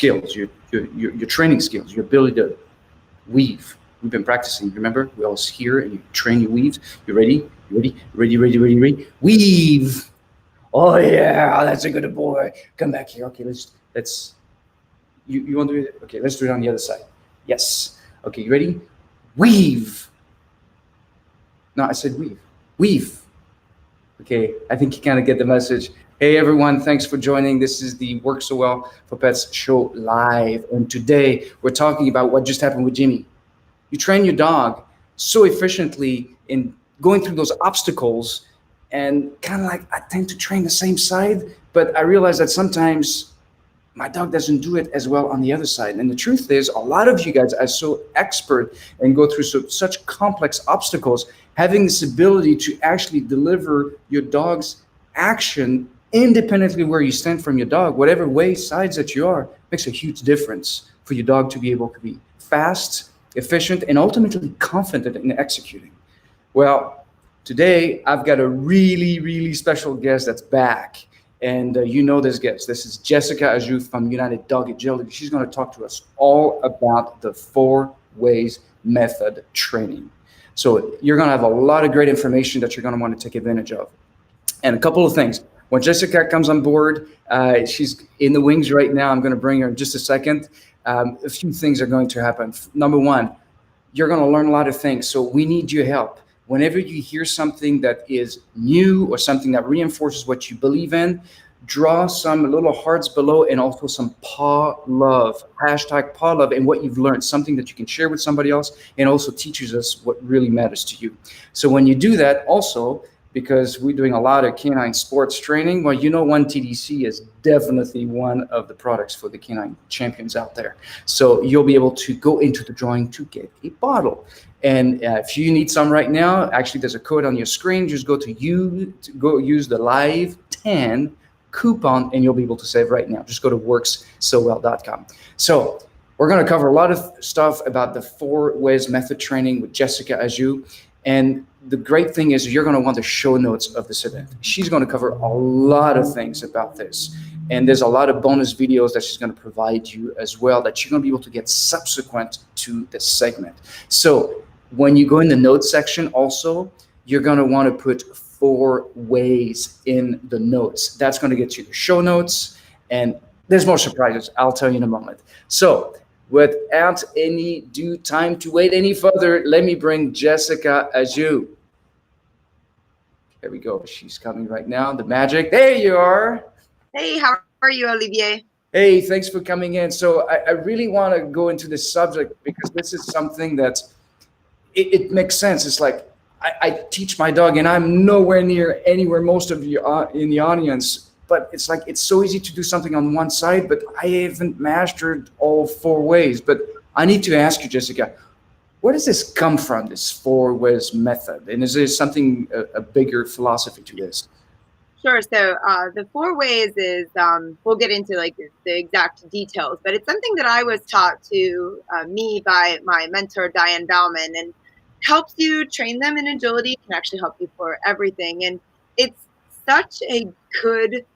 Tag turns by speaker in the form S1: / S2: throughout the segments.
S1: skills, your training skills, your ability to weave. We've been practicing. Remember, we always hear and you train your weaves. You ready? You ready? Ready? Ready? Ready? Ready? Weave. Oh yeah, that's a good boy. Come back here. Okay, let's. You want to do it? Okay, let's do it on the other side. Yes. Okay, you ready? Weave. No, I said weave. Weave. Okay, I think you kind of get the message. Hey everyone, thanks for joining. This is the Work So Well for Pets show live. And today we're talking about what just happened with Jimmy. You train your dog so efficiently in going through those obstacles, and kind of like I tend to train the same side, but I realize that sometimes my dog doesn't do it as well on the other side. And the truth is, a lot of you guys are so expert and go through such complex obstacles, having this ability to actually deliver your dog's action independently where you stand from your dog, whatever way, sides that you are, makes a huge difference for your dog to be able to be fast, efficient, and ultimately confident in executing. Well, today I've got a really, really special guest that's back. And you know this guest. This is Jessica Ajoux from United Dog Agility. She's going to talk to us all about the 4 ways method training. So you're going to have a lot of great information that you're going to want to take advantage of. And a couple of things. When Jessica comes on board, she's in the wings right now. I'm going to bring her in just a second. A few things are going to happen. Number one, you're going to learn a lot of things. So we need your help. Whenever you hear something that is new or something that reinforces what you believe in, draw some little hearts below and also some paw love, hashtag paw love, and what you've learned, something that you can share with somebody else and also teaches us what really matters to you. So when you do that, also, because we're doing a lot of canine sports training, well, you know, One TDC is definitely one of the products for the canine champions out there. So you'll be able to go into the drawing to get a bottle. And if you need some right now, actually there's a code on your screen. Just go use the live 10 coupon and you'll be able to save right now. Just go to worksowell.com. So we're going to cover a lot of stuff about the 4 ways method training with Jessica Ajoux. And the great thing is you're going to want the show notes of this event. She's going to cover a lot of things about this. And there's a lot of bonus videos that she's going to provide you as well that you're going to be able to get subsequent to this segment. So when you go in the notes section also, you're going to want to put 4 ways in the notes. That's going to get you the show notes. And there's more surprises. I'll tell you in a moment. So without any due time to wait any further, let me bring Jessica Ajoux. There we go. She's coming right now. The magic. There you are.
S2: Hey, how are you, Olivier?
S1: Hey, thanks for coming in. So I really want to go into this subject because this is something that it makes sense. It's like I teach my dog and I'm nowhere near anywhere most of you are in the audience, but it's like it's so easy to do something on one side, but I haven't mastered all 4 ways. But I need to ask you, Jessica, where does this come from, this 4 ways method? And is there something, a bigger philosophy to this?
S2: Sure. So the 4 ways is, we'll get into like the exact details, but it's something that I was taught to me by my mentor, Diane Bauman, and helps you train them in agility, can actually help you for everything. And it's such a good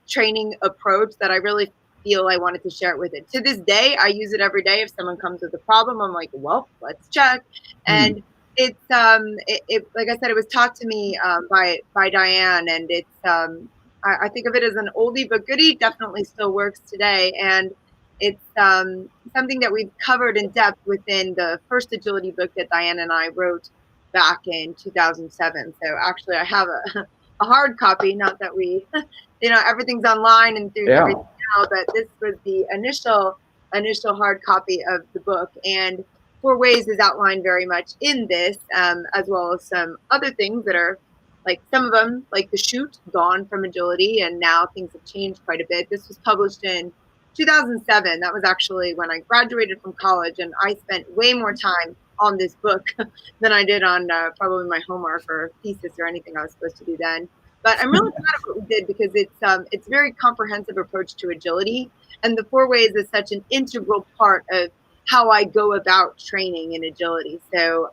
S2: training approach that I really feel I wanted to share it with it. To this day, I use it every day. If someone comes with a problem, I'm like, well, let's check. And it's like I said, it was taught to me by Diane, and it's I think of it as an oldie but goodie. Definitely still works today, and it's something that we've covered in depth within the first agility book that Diane and I wrote back in 2007. So actually, I have a hard copy. Not that we, everything's online and through everything now, but this was the initial hard copy of the book, and 4 ways is outlined very much in this, as well as some other things that are like some of them, like the shoot, gone from agility, and now things have changed quite a bit. This was published in 2007. That was actually when I graduated from college, and I spent way more time on this book than I did on probably my homework or thesis or anything I was supposed to do then. But I'm really proud of what we did because it's a very comprehensive approach to agility, and the 4 ways is such an integral part of how I go about training in agility. So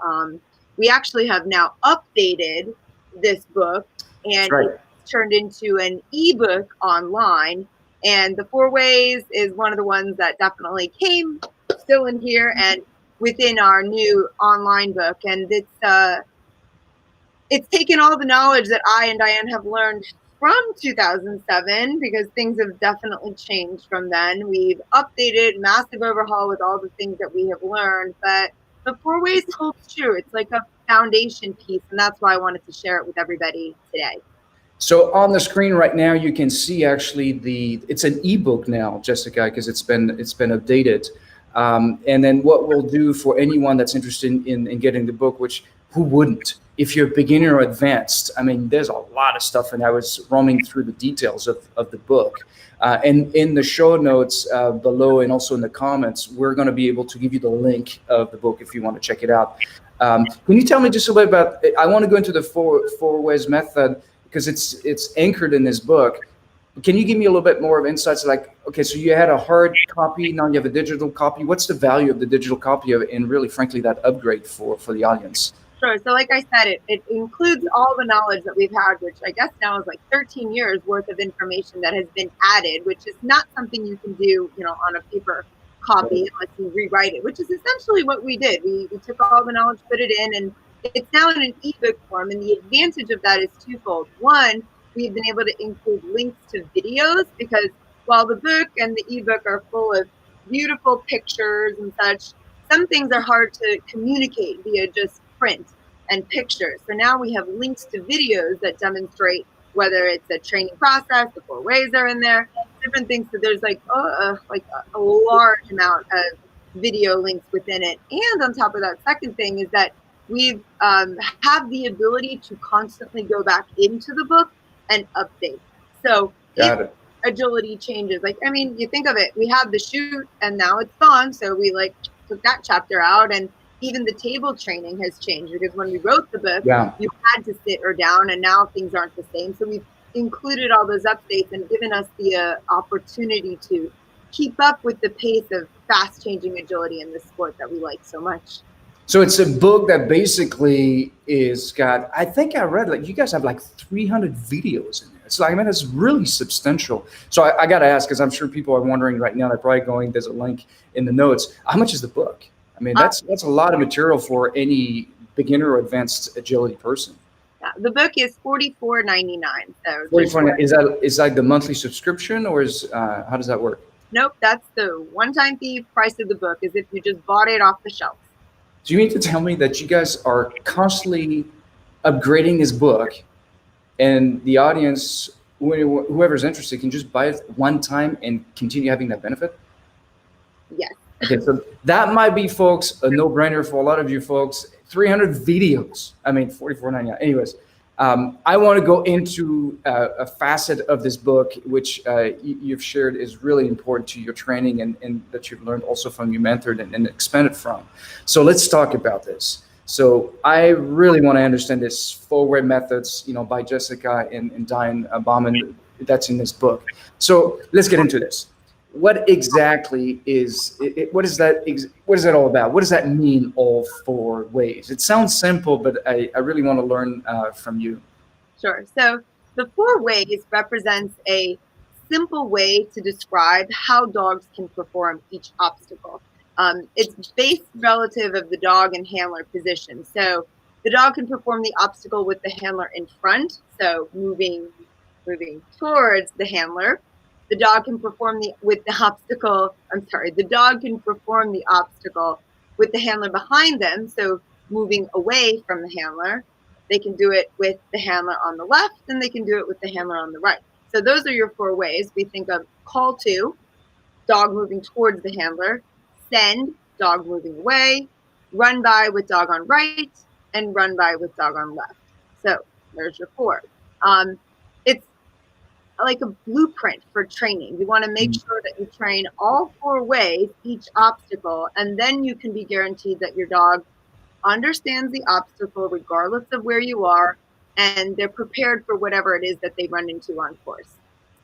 S2: we actually have now updated this book, and it's turned into an ebook online. And the 4 ways is one of the ones that definitely came still in here and within our new online book. And it's taken all the knowledge that I and Diane have learned from 2007, because things have definitely changed from then. We've updated, massive overhaul with all the things that we have learned, but the 4 ways holds true. It's like a foundation piece, and that's why I wanted to share it with everybody today.
S1: So on the screen right now, you can see actually it's an ebook now, Jessica, because it's been updated. And then what we'll do for anyone that's interested in getting the book, which who wouldn't? If you're beginner or advanced, I mean, there's a lot of stuff, and I was roaming through the details of the book. And in the show notes below, and also in the comments, we're going to be able to give you the link of the book if you want to check it out. Can you tell me just a little bit about? I want to go into the four ways method, because it's anchored in this book. Can you give me a little bit more of insights? Like, okay, so you had a hard copy, now you have a digital copy. What's the value of the digital copy of it, and really, frankly, that upgrade for the audience?
S2: Sure. So like I said, it includes all the knowledge that we've had, which I guess now is like 13 years worth of information that has been added, which is not something you can do, on a paper copy unless you rewrite it, which is essentially what we did. We took all the knowledge, put it in, and it's now in an ebook form. And the advantage of that is twofold. One, we've been able to include links to videos, because while the book and the ebook are full of beautiful pictures and such, some things are hard to communicate via just print and pictures. So now we have links to videos that demonstrate whether it's a training process, the 4 ways are in there, different things. So there's like a large amount of video links within it. And on top of that, second thing is that we've have the ability to constantly go back into the book and update. So if agility changes, you think of it, we have the shoot and now it's gone. So we took that chapter out, and even the table training has changed, because when we wrote the book, you had to sit or down, and now things aren't the same. So we've included all those updates and given us the opportunity to keep up with the pace of fast changing agility in this sport that we like so much.
S1: So it's a book that basically is got, I think I read, you guys have 300 videos in there. It's it's really substantial. So I got to ask, because I'm sure people are wondering right now, they're probably going, there's a link in the notes. How much is the book? I mean, that's a lot of material for any beginner or advanced agility person.
S2: Yeah, the book is $44.99. So
S1: is that the monthly subscription, or how does that work?
S2: Nope, that's the one-time fee price of the book, as if you just bought it off the shelf.
S1: So you mean to tell me that you guys are constantly upgrading this book, and the audience, whoever's interested, can just buy it one time and continue having that benefit?
S2: Yes.
S1: Okay, so that might be, folks, a no-brainer for a lot of you folks. 300 videos. I mean, $44.99. Anyways, I want to go into a facet of this book, which you've shared is really important to your training, and that you've learned also from your mentor and expanded from. So let's talk about this. So I really want to understand this 4-way methods, by Jessica and Diane Bauman, that's in this book. So let's get into this. What exactly is it? What is that all about? What does that mean, all 4 ways? It sounds simple, but I really want to learn from you.
S2: Sure. So the 4 ways represents a simple way to describe how dogs can perform each obstacle. It's based relative of the dog and handler position. So the dog can perform the obstacle with the handler in front, so moving towards the handler. The dog can perform the dog can perform the obstacle with the handler behind them, so moving away from the handler. They can do it with the handler on the left, and they can do it with the handler on the right. So those are your 4 ways. We think of call to, dog moving towards the handler, send, dog moving away, run by with dog on right, and run by with dog on left. So there's your 4. It's like a blueprint for training. You want to make sure that you train all 4 ways, each obstacle, and then you can be guaranteed that your dog understands the obstacle regardless of where you are, and they're prepared for whatever it is that they run into on course.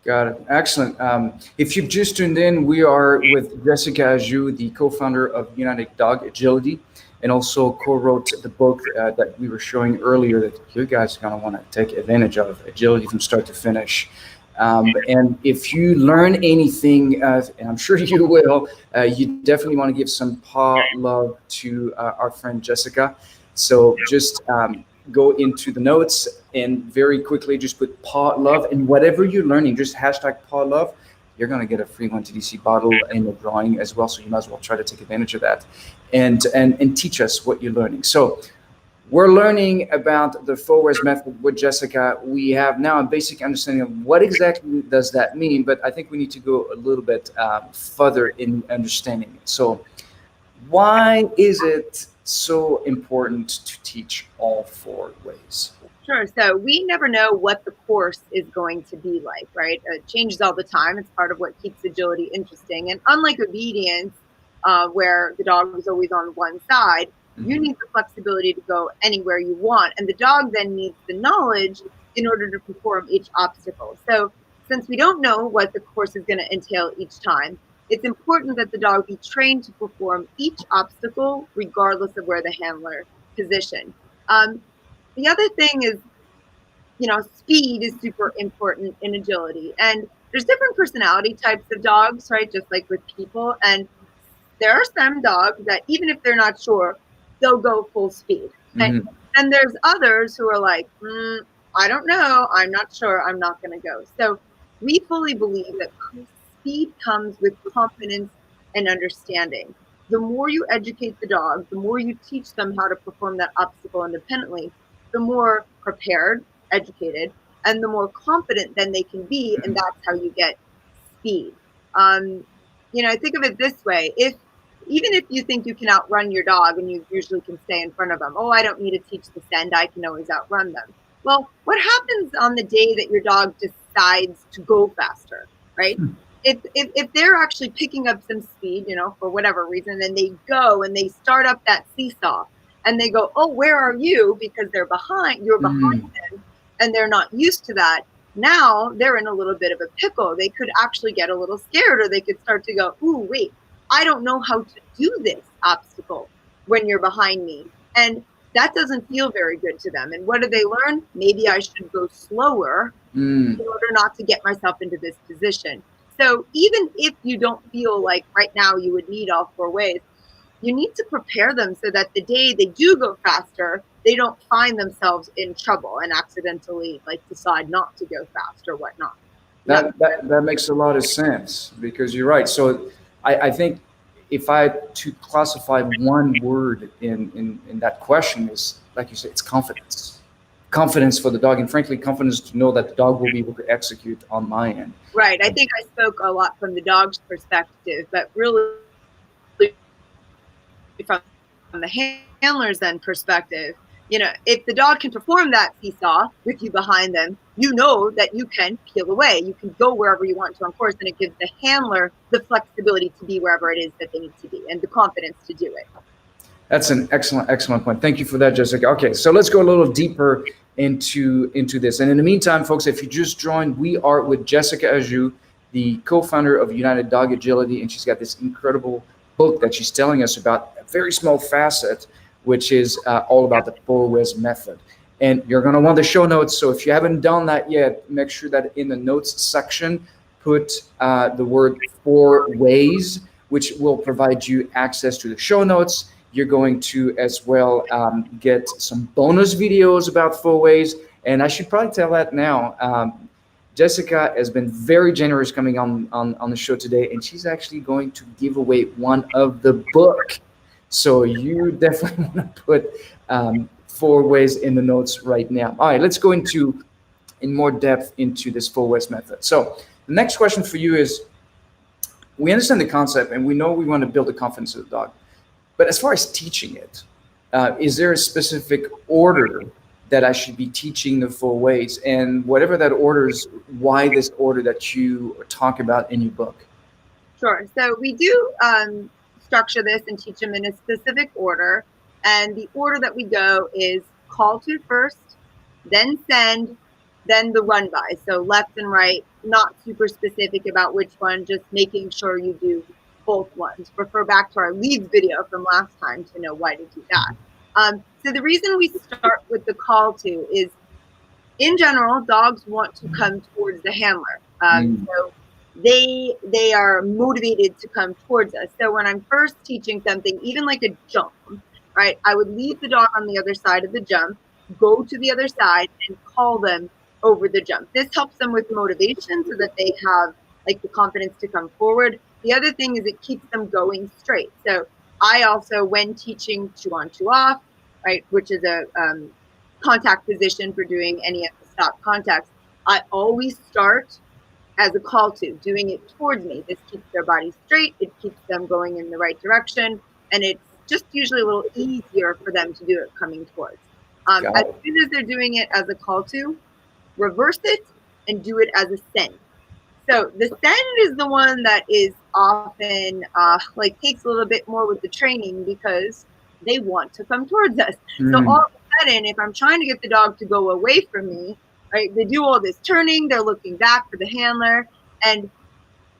S1: Got it. Excellent. If you've just tuned in, we are with Jessica Ajoux, the co-founder of United Dog Agility, and also co-wrote the book that we were showing earlier that you guys are going to want to take advantage of, Agility from Start to Finish. And if you learn anything, and I'm sure you will, you definitely want to give some paw love to our friend Jessica. So just go into the notes and very quickly just put paw love, and whatever you're learning, just hashtag paw love. You're going to get a free 1TDC bottle and a drawing as well. So you might as well try to take advantage of that and teach us what you're learning. So we're learning about the 4 ways method with Jessica. We have now a basic understanding of what exactly does that mean, but I think we need to go a little bit further in understanding it. So why is it so important to teach all 4 ways?
S2: Sure. So we never know what the course is going to be like, right? It changes all the time. It's part of what keeps agility interesting. And unlike obedience, where the dog is always on one side, you need the flexibility to go anywhere you want. And the dog then needs the knowledge in order to perform each obstacle. So since we don't know what the course is going to entail each time, it's important that the dog be trained to perform each obstacle regardless of where the handler position. The other thing is, speed is super important in agility. And there's different personality types of dogs, right? Just like with people. And there are some dogs that even if they're not sure, they'll go full speed. And there's others who are like, I don't know, I'm not sure, I'm not going to go. So we fully believe that speed comes with confidence and understanding. The more you educate the dog, the more you teach them how to perform that obstacle independently, the more prepared, educated, and the more confident then they can be, and that's how you get speed. Think of it this way: even if you think you can outrun your dog and you usually can stay in front of them, I don't need to teach the send, I can always outrun them. Well, what happens on the day that your dog decides to go faster, right? If they're actually picking up some speed, for whatever reason, then they go and they start up that seesaw and they go, where are you? Because you're behind them and they're not used to that. Now they're in a little bit of a pickle. They could actually get a little scared, or they could start to go, ooh, wait, I don't know how to do this obstacle when you're behind me. And that doesn't feel very good to them. And what do they learn? Maybe I should go slower in order not to get myself into this position. So even if you don't feel like right now you would need all 4 ways, you need to prepare them so that the day they do go faster, they don't find themselves in trouble and accidentally decide not to go fast or whatnot.
S1: That makes a lot of sense, because you're right. So I think if I had to classify one word in that question, is, like you said, it's confidence. Confidence for the dog, and frankly, confidence to know that the dog will be able to execute on my end.
S2: Right. I think I spoke a lot from the dog's perspective, but really from the handler's then perspective, if the dog can perform that seesaw with you behind them, you know that you can peel away. You can go wherever you want to on course, and it gives the handler the flexibility to be wherever it is that they need to be and the confidence to do it.
S1: That's an excellent point. Thank you for that, Jessica. Okay, so let's go a little deeper into this. And in the meantime, folks, if you just joined, we are with Jessica Ajoux, the co-founder of United Dog Agility, and she's got this incredible book that she's telling us about a very small facet, which is all about the 4 ways method. And you're going to want the show notes. So if you haven't done that yet, make sure that in the notes section, put the word 4 ways, which will provide you access to the show notes. You're going to as well get some bonus videos about 4 ways. And I should probably tell that now. Jessica has been very generous coming on the show today, and she's actually going to give away one of the book. So you definitely want to put 4 ways in the notes right now. All right, let's go in more depth into this 4 ways method. So the next question for you is, we understand the concept and we know we want to build the confidence of the dog. But as far as teaching it, is there a specific order that I should be teaching the 4 ways? And whatever that order is, why this order that you talk about in your book?
S2: Sure. So we do structure this and teach them in a specific order. And the order that we go is call to first, then send, then the run by. So left and right, not super specific about which one, just making sure you do both ones. Refer back to our leads video from last time to know why to do that. So the reason we start with the call to is, in general, dogs want to come towards the handler.
S1: Mm.
S2: So they are motivated to come towards us. So when I'm first teaching something, even like a jump, right, I would leave the dog on the other side of the jump, go to the other side, and call them over the jump. This helps them with motivation so that they have like the confidence to come forward. The other thing is it keeps them going straight. So I also, when teaching 2 on 2 off, right, which is a contact position for doing any of the stop contacts, I always start as a call to, doing it towards me. This keeps their body straight, it keeps them going in the right direction, and it's just usually a little easier for them to do it coming towards.
S1: Got
S2: As
S1: it.
S2: soon as they're doing it as a call to, reverse it and do it as a send. So the send is the one that is often like takes a little bit more with the training because they want to come towards us. So all
S1: Mm.
S2: of a sudden, if I'm trying to get the dog to go away from me, right, they do all this turning, they're looking back for the handler, and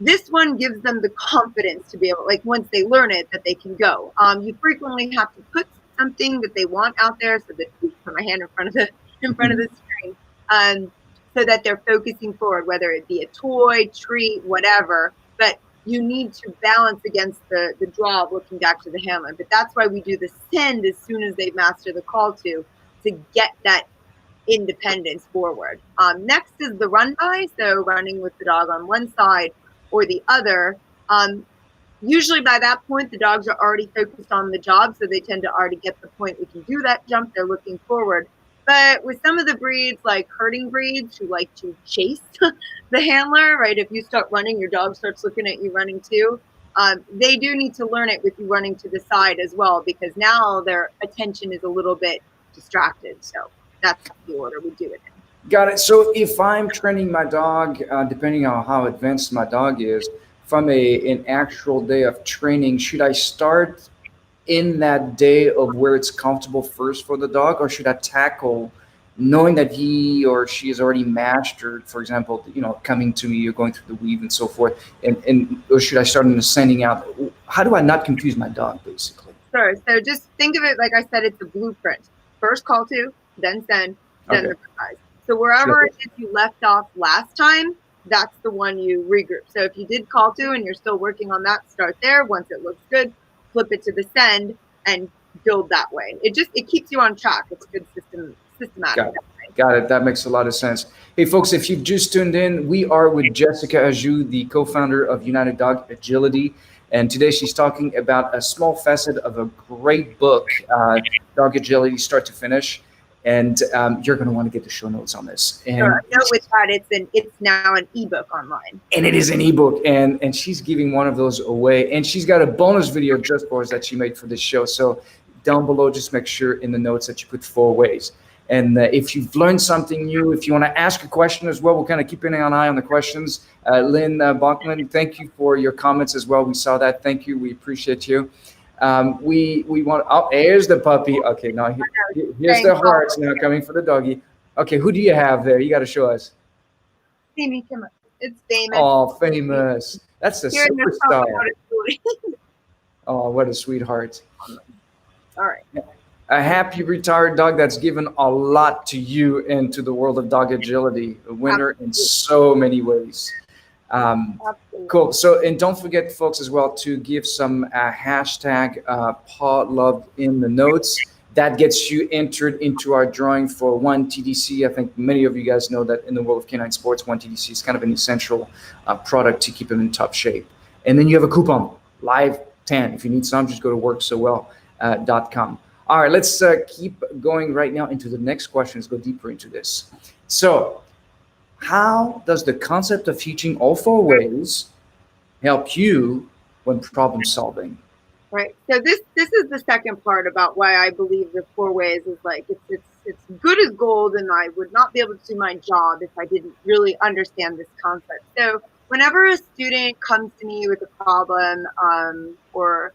S2: this one gives them the confidence to be able, like once they learn it, that they can go. You frequently have to put something that they want out there, so that put my hand in front of the screen, so that they're focusing forward, whether it be a toy, treat, whatever. But you need to balance against the draw of looking back to the handler. But that's why we do the send as soon as they master the call to get that independence forward. Next is the run by, so running with the dog on one side or the other. Usually by that point, the dogs are already focused on the job, so they tend to already get the point. We can do that jump. They're looking forward. But with some of the breeds, like herding breeds who like to chase the handler, right? If you start running, your dog starts looking at you running too. They do need to learn it with you running to the side as well, because now their attention is a little bit distracted. So that's the order we do it in.
S1: Got it. So if I'm training my dog, depending on how advanced my dog is, from an actual day of training, should I start in that day of where it's comfortable first for the dog, or should I tackle knowing that he or she is already mastered, for example, coming to me or going through the weave and so forth, and or should I start in the sending out? How do I not confuse my dog, basically?
S2: Sure. So just think of it like I said, it's a blueprint. First call to, then send, then
S1: Okay.
S2: the reprise. So
S1: Sure.
S2: wherever it is you left off last time, that's the one you regroup. So if you did call to and you're still working on that, start there. Once it looks good, flip it to the send and build that way. It keeps you on track. It's good systematic
S1: Got it.
S2: that way.
S1: Got it. That makes a lot of sense. Hey, folks, if you've just tuned in, we are with Jessica Ajoux, the co founder of United Dog Agility. And today she's talking about a small facet of a great book, Dog Agility, start to finish. And you're going to want to get the show notes on this.
S2: So a
S1: And
S2: note with that, it's now an ebook online.
S1: it is an ebook, and she's giving one of those away, and she's got a bonus video just for us that she made for this show. So down below, just make sure in the notes that you put 4 ways. And if you've learned something new, if you want to ask a question as well, we'll kind of keep an eye on the questions. Lynn Bachman, thank you for your comments as well. We saw that. Thank you. We appreciate you. We want. Oh, here's the puppy. Okay, now here's the hearts now coming for the doggy. Okay, who do you have there? You got to show us.
S2: Amy, come on. It's famous.
S1: Oh, famous. That's the
S2: Here in this
S1: superstar.
S2: company.
S1: Oh, what a sweetheart.
S2: All right.
S1: A happy retired dog that's given a lot to you and to the world of dog agility. A winner in so many ways. Cool. So, and don't forget, folks, as well, to give some hashtag paw love in the notes. That gets you entered into our drawing for 1TDC. I think many of you guys know that in the world of canine sports, 1TDC is kind of an essential product to keep them in top shape. And then you have a coupon, live 10. If you need some, just go to worksowell.com. All right, let's keep going right now into the next question. Let's go deeper into this. So, how does the concept of teaching all 4 ways help you when problem solving?
S2: Right. So this is the second part about why I believe the 4 ways is like it's good as gold, and I would not be able to do my job if I didn't really understand this concept. So whenever a student comes to me with a problem, or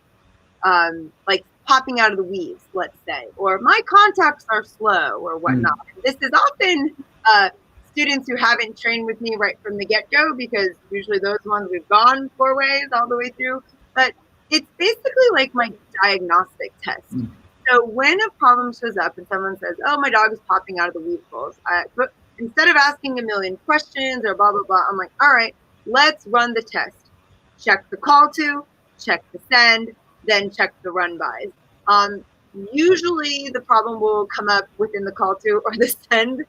S2: like popping out of the weaves, let's say, or my contacts are slow or whatnot. This is often students who haven't trained with me right from the get-go, because usually those ones we've gone 4 ways all the way through. But it's basically like my diagnostic test. So when a problem shows up and someone says, "Oh, my dog is popping out of the weave holes," instead of asking a million questions or blah, blah, blah, I'm like, all right, let's run the test. Check the call to, check the send, then check the run bys. Usually the problem will come up within the call to or the send.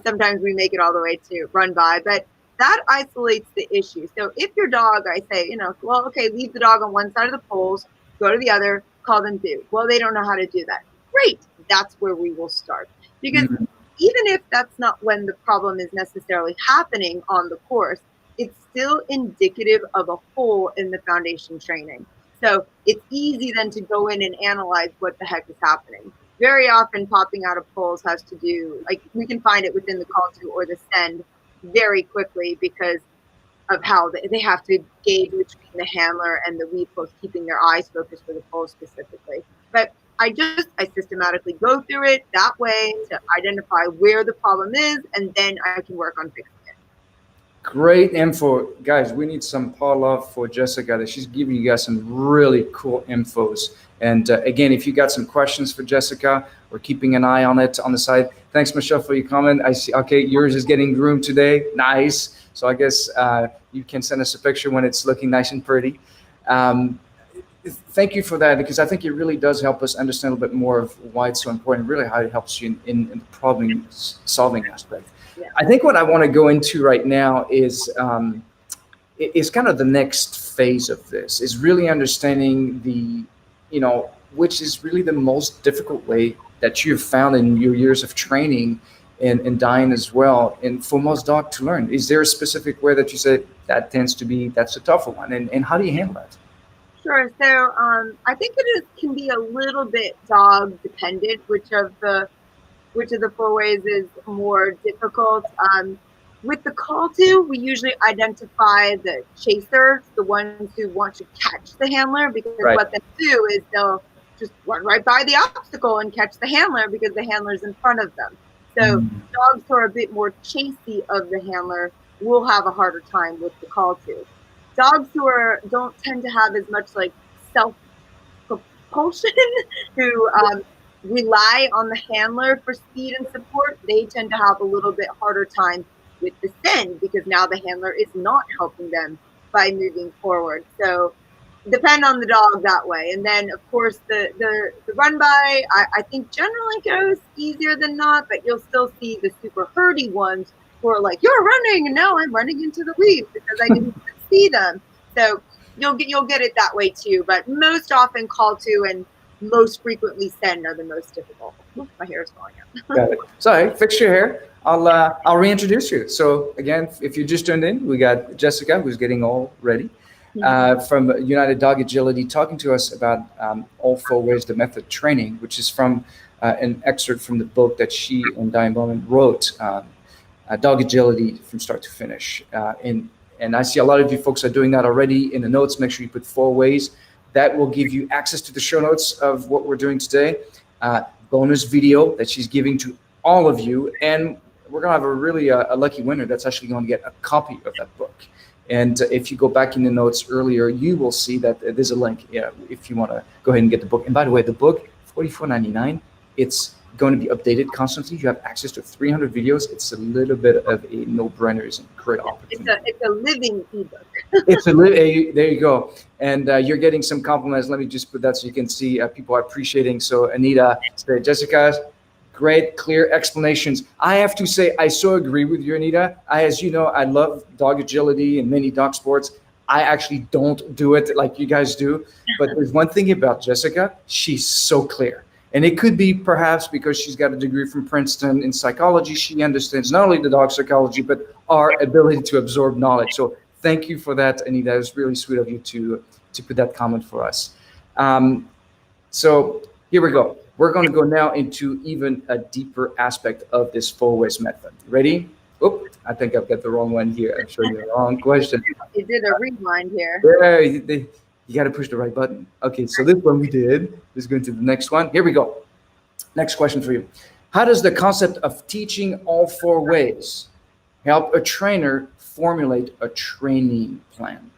S2: Sometimes we make it all the way to run by, but that isolates the issue. So if your dog, I say, well, okay, leave the dog on one side of the poles, go to the other, call them through. Well, they don't know how to do that. Great. That's where we will start. Because even if that's not when the problem is necessarily happening on the course, it's still indicative of a hole in the foundation training. So it's easy then to go in and analyze what the heck is happening. Very often popping out of polls has to do, like we can find it within the call to or the send very quickly because of how they have to gauge between the handler and the weave post, keeping their eyes focused for the poll specifically. But I systematically go through it that way to identify where the problem is, and then I can work on fixing it.
S1: Great info. Guys, we need some paw love for Jessica. That she's giving you guys some really cool infos. And again, if you got some questions for Jessica, we're keeping an eye on it on the side. Thanks, Michelle, for your comment. I see. Okay, yours is getting groomed today. Nice. So I guess you can send us a picture when it's looking nice and pretty. Thank you for that, because I think it really does help us understand a little bit more of why it's so important, really how it helps you in the problem solving aspect. Yeah. I think what I want to go into right now is kind of the next phase of this, is really understanding which is really the most difficult way that you've found in your years of training and dying as well. And for most dogs to learn, is there a specific way that you say that's a tougher one? And how do you handle that?
S2: Sure. So I think can be a little bit dog dependent, which of the 4 ways is more difficult. With the call to, we usually identify the chasers, the ones who want to catch the handler, because what they do is they'll just run right by the obstacle and catch the handler because the handler's in front of them. So dogs who are a bit more chasey of the handler will have a harder time with the call to. Dogs who don't tend to have as much like self-propulsion, who rely on the handler for speed and support, they tend to have a little bit harder time with the send because now the handler is not helping them by moving forward. So depend on the dog that way. And then of course the run by, I think generally goes easier than not, but you'll still see the super herdy ones who are like, you're running and now I'm running into the weave because I didn't see them. So you'll get it that way too, but most often call to and most frequently send are the most difficult. Ooh, my hair is falling out.
S1: Got it. Sorry, fix your hair. I'll reintroduce you. So again, if you just tuned in, we got Jessica, who's getting all ready, from United Dog Agility, talking to us about all 4 ways, the method training, which is from an excerpt from the book that she and Diane Bowman wrote, Dog Agility from start to finish. And I see a lot of you folks are doing that already in the notes. Make sure you put 4 ways. That will give you access to the show notes of what we're doing today. Bonus video that she's giving to all of you. And we're going to have a really a lucky winner that's actually going to get a copy of that book. And if you go back in the notes earlier, you will see that there's a link if you want to go ahead and get the book. And by the way, the book, $44.99, it's going to be updated constantly. You have access to 300 videos. It's a little bit of a no-brainer. It's a great opportunity.
S2: It's a living ebook.
S1: There you go. And you're getting some compliments. Let me just put that so you can see people are appreciating. So Anita, Jessica, great, clear explanations. I have to say, I so agree with you, Anita. As you know, I love dog agility and many dog sports. I actually don't do it like you guys do. But there's one thing about Jessica, she's so clear. And it could be perhaps because she's got a degree from Princeton in psychology. She understands not only the dog psychology, but our ability to absorb knowledge. So thank you for that, Anita. It was really sweet of you to put that comment for us. So here we go. We're going to go now into even a deeper aspect of this 4 ways method. Ready? Oh, I think I've got the wrong one here. I'm showing you the wrong question.
S2: You did a rewind here.
S1: Yeah, you got to push the right button. Okay, so this one we did. Let's go into the next one. Here we go. Next question for you. How does the concept of teaching all 4 ways help a trainer formulate a training plan?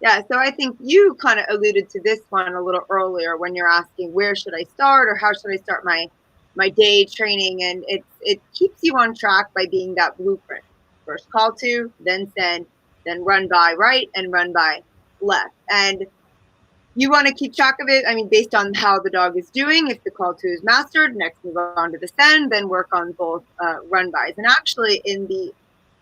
S2: Yeah, so I think you kind of alluded to this one a little earlier when you're asking where should I start or how should I start my my day training, and it keeps you on track by being that blueprint. First call to, then send, then run by right and run by left. And you want to keep track of it. I mean, based on how the dog is doing. If the call to is mastered, next move on to the send, then work on both run bys. And actually, in the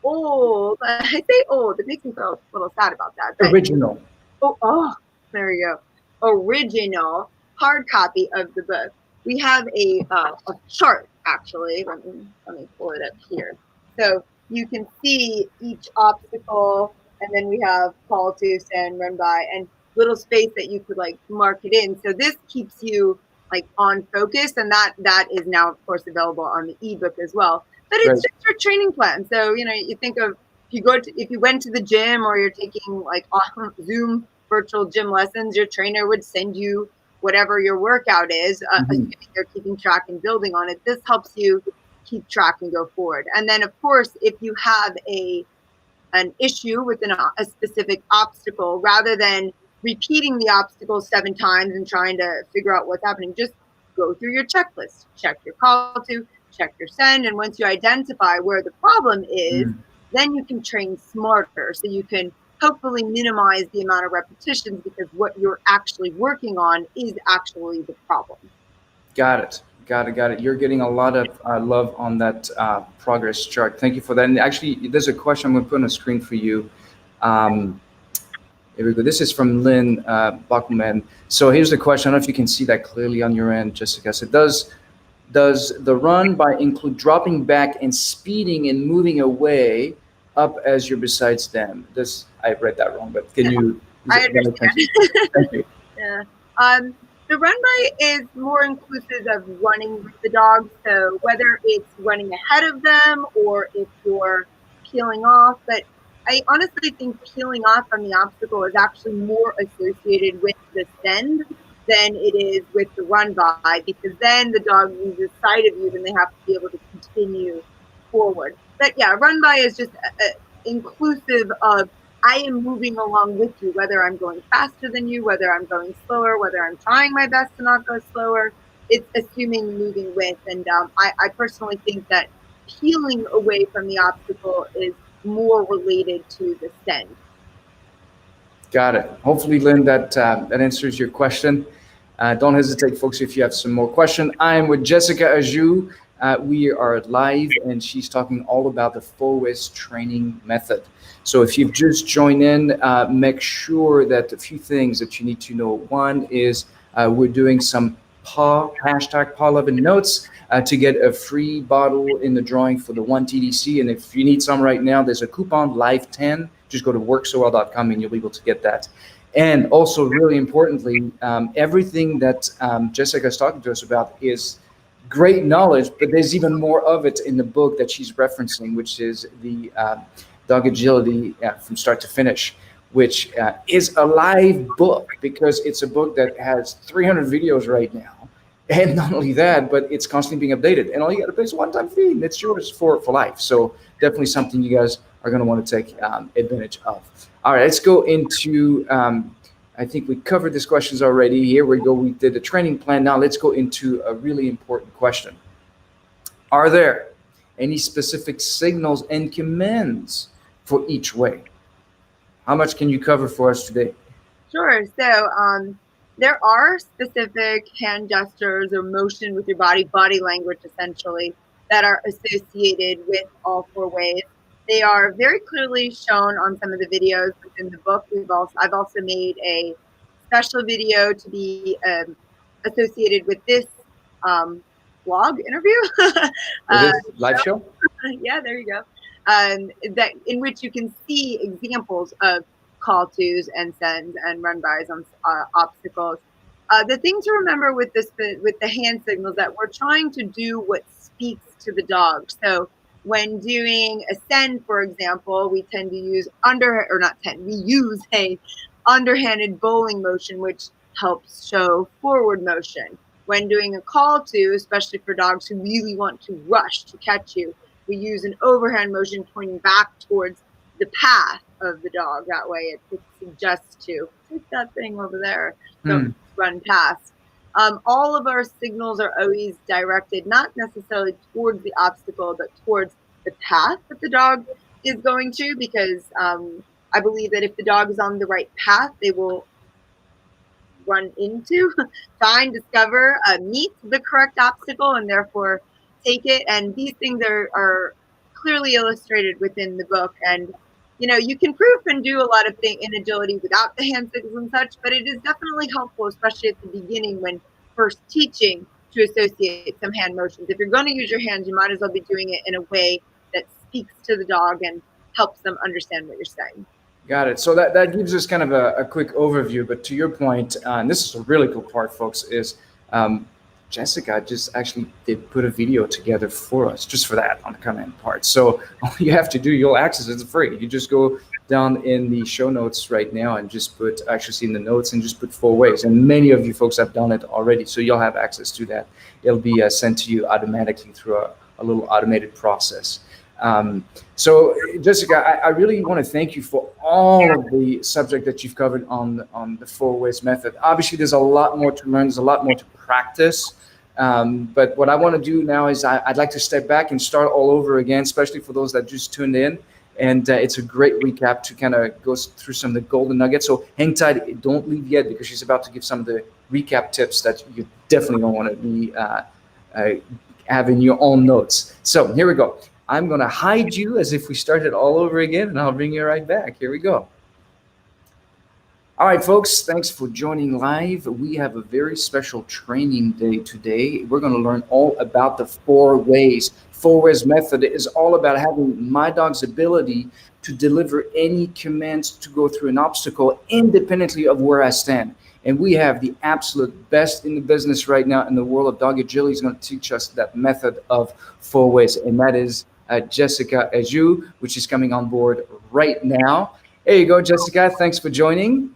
S2: old, I say old, it makes me feel a little sad about that. But
S1: Original.
S2: oh, there you go. Original hard copy of the book. We have a chart, actually. Let me pull it up here. So you can see each obstacle, and then we have call to, send, run by, and little space that you could like mark it in. So this keeps you like on focus, and that is now of course available on the ebook as well. But it's just your training plan. So you think of if you went to the gym or you're taking like on Zoom virtual gym lessons, your trainer would send you whatever your workout is, assuming they're keeping track and building on it. This helps you keep track and go forward. And then of course, if you have an issue with a specific obstacle, rather than repeating the obstacle 7 times and trying to figure out what's happening, just go through your checklist, check your call to, check your send. And once you identify where the problem is, then you can train smarter. So you can hopefully minimize the amount of repetitions, because what you're actually working on is actually the problem.
S1: Got it. You're getting a lot of love on that progress chart. Thank you for that. And actually, there's a question I'm going to put on the screen for you. Here we go. This is from Lynn Bachman. So here's the question. I don't know if you can see that clearly on your end, Jessica. So does the run by include dropping back and speeding and moving away up as you're besides them? I read that wrong, but can you?
S2: I understand.
S1: Thank you.
S2: Yeah. The run by is more inclusive of running with the dog. So whether it's running ahead of them or if you're peeling off, but I honestly think peeling off from the obstacle is actually more associated with the send than it is with the run by, because then the dog loses sight of you, then they have to be able to continue forward. But yeah, run by is just inclusive of I am moving along with you, whether I'm going faster than you, whether I'm going slower, whether I'm trying my best to not go slower. It's assuming moving with. And I personally think that peeling away from the obstacle is more related to the send.
S1: Got it. Hopefully, Lynn, that answers your question. Don't hesitate, folks, if you have some more questions. I am with Jessica Ajoux. We are live, and she's talking all about the 4 ways training method. So if you've just joined in, make sure that a few things that you need to know. One is we're doing some hashtag #PAW11 notes to get a free bottle in the drawing for the 1 TDC. And if you need some right now, there's a coupon, Live10. Just go to worksowell.com and you'll be able to get that. And also, really importantly, everything that Jessica's talking to us about is great knowledge, but there's even more of it in the book that she's referencing, which is the Dog Agility from Start to Finish, which is a live book, because it's a book that has 300 videos right now. And not only that, but it's constantly being updated. And all you got to pay is a one-time fee, and it's yours for life. So definitely something you guys are going to want to take advantage of. All right, let's go into, I think we covered these questions already. Here we go. We did the training plan. Now let's go into a really important question. Are there any specific signals and commands for each way? How much can you cover for us today?
S2: Sure. So there are specific hand gestures or motion with your body language, essentially, that are associated with all 4 ways. They are very clearly shown on some of the videos within the book. I've also made a special video to be associated with this blog interview.
S1: Live show?
S2: Yeah, there you go. That in which you can see examples of call tos and sends and run bys on obstacles. The thing to remember with the hand signals, that we're trying to do what speaks to the dog. So when doing a send, for example, we tend to use we use a underhanded bowling motion, which helps show forward motion. When doing a call to, especially for dogs who really want to rush to catch you, we use an overhand motion pointing back towards the path of the dog. That way it suggests to take that thing over there, don't run past. All of our signals are always directed not necessarily towards the obstacle, but towards the path that the dog is going to, because I believe that if the dog is on the right path, they will run into, find, discover, meet the correct obstacle, and therefore take it. And these things are clearly illustrated within the book. And you can proof and do a lot of things in agility without the hand signals and such, but it is definitely helpful, especially at the beginning when first teaching, to associate some hand motions. If you're going to use your hands, you might as well be doing it in a way that speaks to the dog and helps them understand what you're saying.
S1: Got it. So that gives us kind of a quick overview. But to your point, and this is a really cool part, folks, is Jessica just actually did put a video together for us just for that on the comment part. So all you have to do, you'll access it, it's free. You just go down in the show notes right now and just put, actually see in the notes and just put 4 ways. And many of you folks have done it already. So you'll have access to that. It'll be sent to you automatically through a little automated process. So Jessica, I really want to thank you for all of the subject that you've covered on the 4 ways method. Obviously, there's a lot more to learn. There's a lot more to practice. But what I want to do now is I'd like to step back and start all over again, especially for those that just tuned in. And it's a great recap to kind of go through some of the golden nuggets. So hang tight, don't leave yet, because she's about to give some of the recap tips that you definitely don't want to be having your own notes. So here we go. I'm going to hide you as if we started all over again, and I'll bring you right back. Here we go. All right, folks, thanks for joining live. We have a very special training day today. We're going to learn all about the 4 ways. 4 ways method is all about having my dog's ability to deliver any commands to go through an obstacle independently of where I stand. And we have the absolute best in the business right now in the world of dog agility. Is going to teach us that method of 4 ways, and that is Jessica Ajoux, which is coming on board right now. There you go, Jessica. Thanks for joining.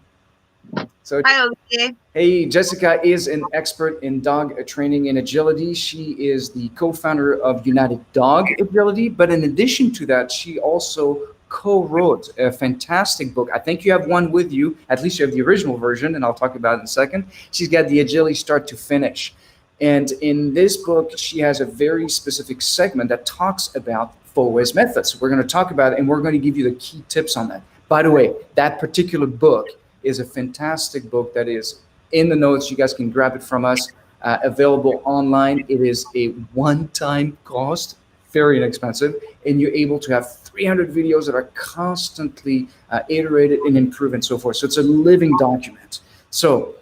S1: So,
S2: hi, Olivier.
S1: Hey, Jessica is an expert in dog training and agility. She is the co-founder of United Dog Agility, but in addition to that, she also co-wrote a fantastic book. I think you have one with you, at least you have the original version, and I'll talk about it in a second. She's got the Agility Start to Finish. And in this book, she has a very specific segment that talks about 4 ways methods. We're going to talk about it, and we're going to give you the key tips on that. By the way, that particular book is a fantastic book that is in the notes. You guys can grab it from us, available online. It is a one-time cost, very inexpensive, and you're able to have 300 videos that are constantly iterated and improved and so forth. So it's a living document. So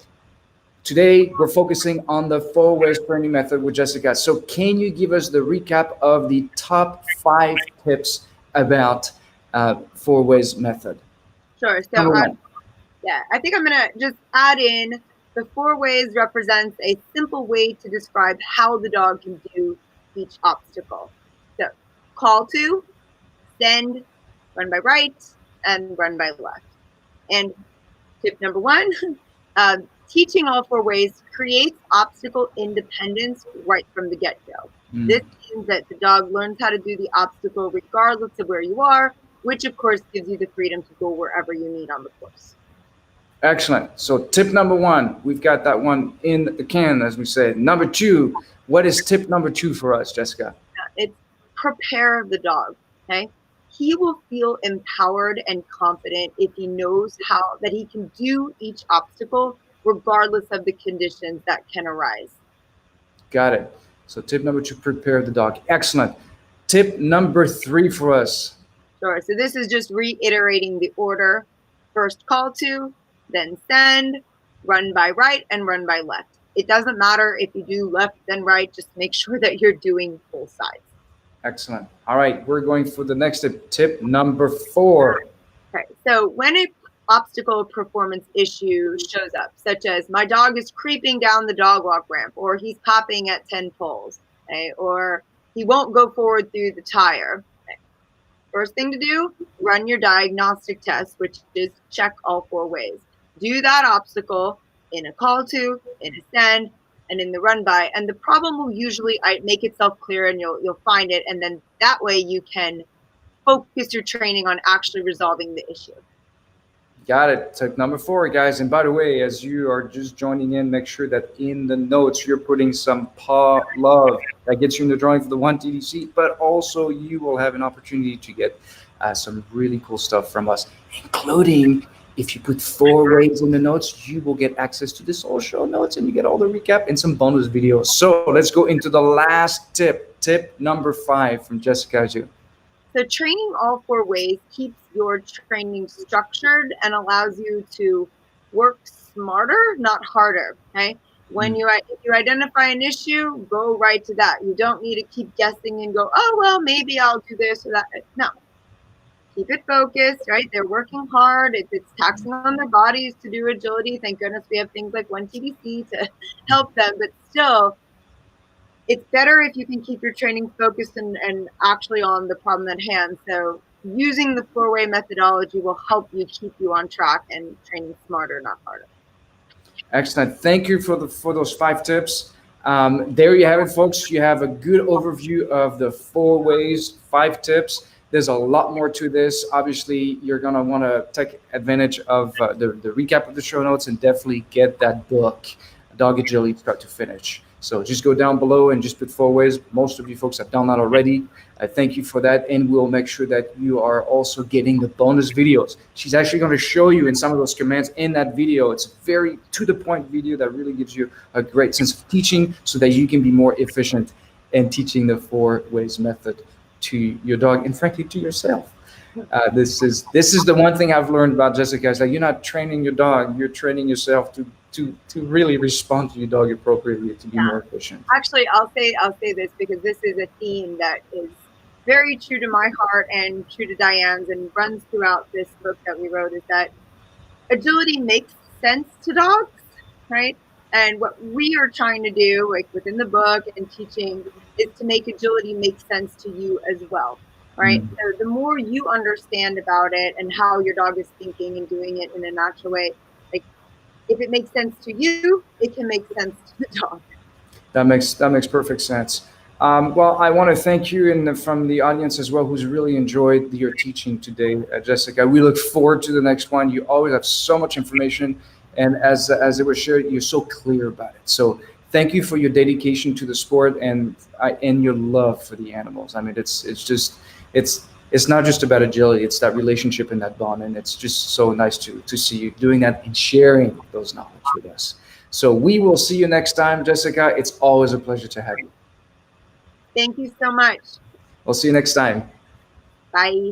S1: today we're focusing on the 4 ways training method with Jessica. So can you give us the recap of the top 5 tips about 4 ways method?
S2: Sure. So yeah, I think I'm going to just add in the 4 ways represents a simple way to describe how the dog can do each obstacle. So call to, send, run by right, and run by left. And tip number 1, teaching all 4 ways creates obstacle independence right from the get-go. This means that the dog learns how to do the obstacle regardless of where you are, which of course gives you the freedom to go wherever you need on the course.
S1: Excellent. So tip number 1, we've got that one in the can, as we say. Number 2, what is tip number 2 for us, Jessica?
S2: It's prepare the dog, okay? He will feel empowered and confident if he knows that he can do each obstacle regardless of the conditions that can arise.
S1: Got it. So tip number 2, prepare the dog. Excellent. Tip number 3 for us.
S2: Sure. So this is just reiterating the order. First call to, then send, run by right, and run by left. It doesn't matter if you do left then right, just make sure that you're doing both sides.
S1: Excellent. All right, we're going for the next tip. Tip number 4.
S2: Okay, so when an obstacle performance issue shows up, such as my dog is creeping down the dog walk ramp, or he's popping at 10 poles, okay, or he won't go forward through the tire. Okay. First thing to do, run your diagnostic test, which is check all 4 ways. Do that obstacle in a call to, in a send, and in the run by. And the problem will usually make itself clear, and you'll find it. And then that way you can focus your training on actually resolving the issue.
S1: Got it. Tip number 4, guys. And by the way, as you are just joining in, make sure that in the notes you're putting some paw love that gets you in the drawing for the one TDC, but also you will have an opportunity to get some really cool stuff from us, including if you put 4 ways in the notes, you will get access to this whole show notes and you get all the recap and some bonus videos. So let's go into the last tip. Tip number 5 from Jessica Ajoux.
S2: So training all 4 ways keeps your training structured and allows you to work smarter, not harder. Okay. When if you identify an issue, go right to that. You don't need to keep guessing and go, oh well, maybe I'll do this or that. No. Keep it focused, right? They're working hard. It's taxing on their bodies to do agility. Thank goodness we have things like one TDC to help them, but still, it's better if you can keep your training focused and actually on the problem at hand. So using the 4-way methodology will help you keep you on track and training smarter, not harder.
S1: Excellent. Thank you for those 5 tips. There you have it, folks. You have a good overview of the 4 ways, 5 tips. There's a lot more to this. Obviously, you're going to want to take advantage of the recap of the show notes and definitely get that book, Dog Agility, start to finish. So just go down below and just put 4 ways. Most of you folks have done that already. I thank you for that. And we'll make sure that you are also getting the bonus videos. She's actually going to show you in some of those commands in that video. It's a very to-the-point video that really gives you a great sense of teaching so that you can be more efficient in teaching the 4 ways method to your dog and frankly to yourself. This is the one thing I've learned about Jessica is that you're not training your dog, you're training yourself to really respond to your dog appropriately to be more efficient.
S2: Actually, I'll say this because this is a theme that is very true to my heart and true to Diane's and runs throughout this book that we wrote, is that agility makes sense to dogs, right? And what we are trying to do, like within the book and teaching, is to make agility make sense to you as well, right? So the more you understand about it and how your dog is thinking and doing it in a natural way, like if it makes sense to you, it can make sense to the dog.
S1: That makes perfect sense. Well, I want to thank you from the audience as well, who's really enjoyed your teaching today, Jessica. We look forward to the next one. You always have so much information, and as it was shared, you're so clear about it. So thank you for your dedication to the sport and your love for the animals. I mean, it's not just about agility; it's that relationship and that bond, and it's just so nice to see you doing that and sharing those knowledge with us. So we will see you next time, Jessica. It's always a pleasure to have you.
S2: Thank you so much.
S1: We'll see you next time.
S2: Bye.